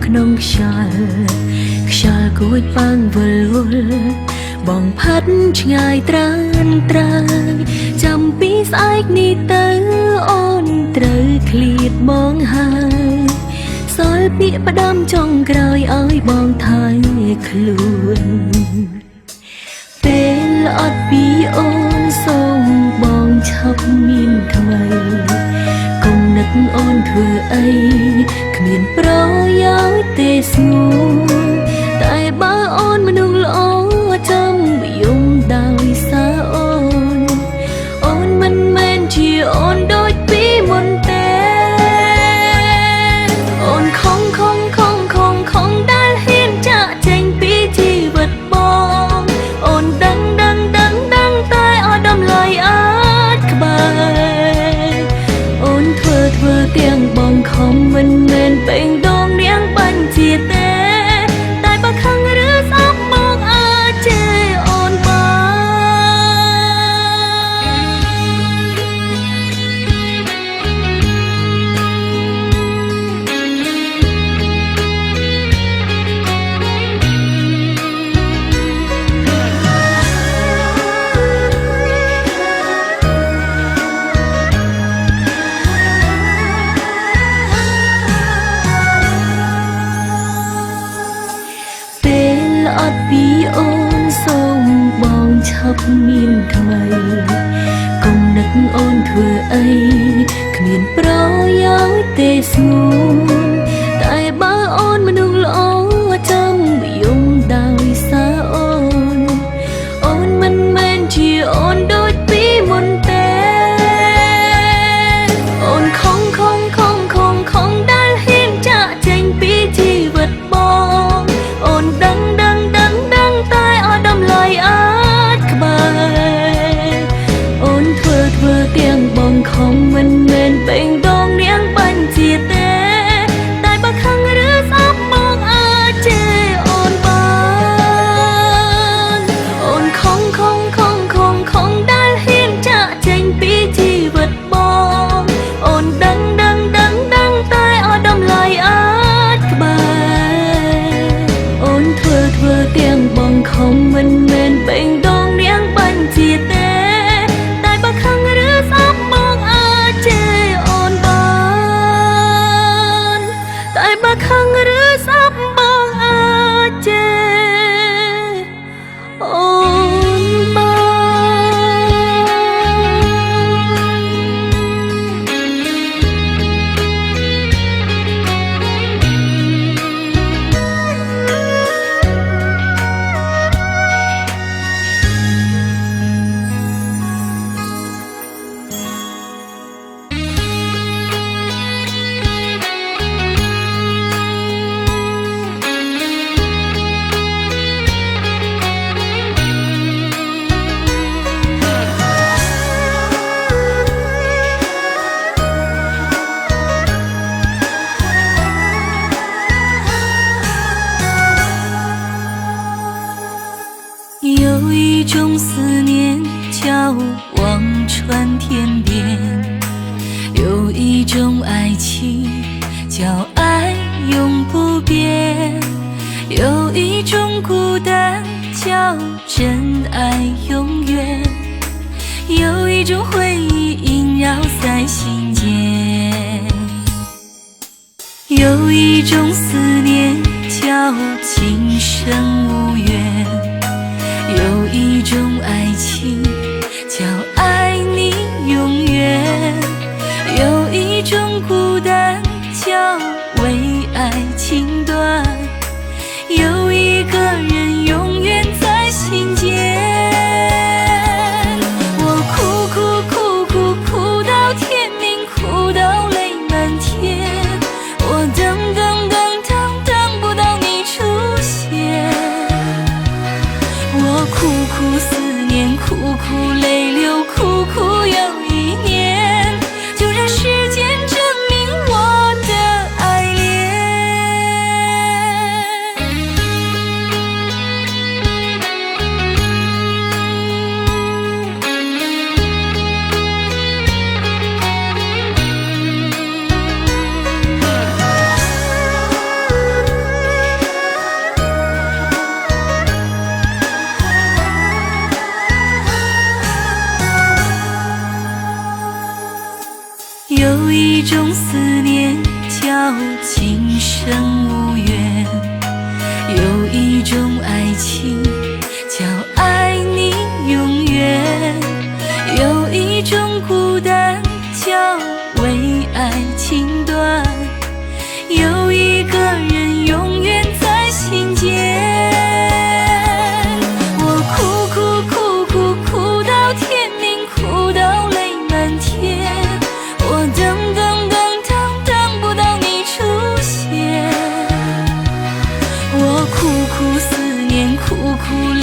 ក្នុងខ្យល់គួចប៉ាំងវល់បងផាត់ឆ្ងាយត្រានត្រើយចាំពីស្អែកនេះទៅអូនត្រូវឃ្លាតបងហើយសល់ពាក្យផ្ដាំចុងក្រោយឲ្យបងថើខ្លួនពេលអត់ពីអូនសូមបងឆាប់មានថ្មីកុំនឹកអូនធ្វើអីគ្មានប្រយោជន៍ទេស្ងួនតែបើអូនមនុស្សល្អចាំយំដោយសារអូនមិនមែនជាអូនដូចពីមុនទេអូនខំដែលហ៊ានចាក់ចេញពីជីវិតបងអូនដឹងតែអត់ដំឡៃអាចក្បែរអូនធ្វើទាំងបងខំមិនមែនពេញដងនាងបាញ់ជាទេតែបើខឹងឬស្អប់បងអាចជេរអូនអត់ពីអូនសូមបងឆាប់មានថ្មីកុំនឹកអូនធ្វើអីគ្មានប្រយោជន៍ទេស្ងួនតែបើអូនមនុស្សល្អចាំយំដោយសារអូនមិនមែនជាអូនដូចពីមុនទេអូនខំដែលហ៊ានចាក់ចេញពីជីវិតបងអូនដឹងតែអត់ដំឡៃអាចក្បែរអូនធ្វើទាំងបងខំមិនមែនពេញដងនាងបាញ់ជាទេតែបើខឹងឬស្អប់បងអាចជេរអូនបានអូនខំដែលហ៊ានចាក់ចេញពីជីវិតបងអូនដឹងតែអត់ដំឡៃអាចក្បែរអូនធ្វើទាំងបងខំមិនមែនពេញដងនាងបាញ់ជាទេតែបើខឹងឬស្អប់បងអាចជេរអូនបានតែបើខឹងឬស្អប់បងអាចជេរអូនបាន 有一种思念叫望穿天边，有一种爱情叫爱永不变，有一种孤单叫真爱永远，有一种回忆萦绕在心间，有一种思念叫今生无缘，有一种爱情叫爱你永远，有一种孤单叫为爱情断，有一个人永远在心间。我哭到天明，哭到泪满天，我等不到你出现。一种思念叫今生无缘，有一种爱情叫爱你永远，有一种孤单叫为爱情断，有一个人永远在心间。我哭哭哭哭哭到天明，哭到泪满天，我等等等等等不到你出现，我苦苦思念，苦苦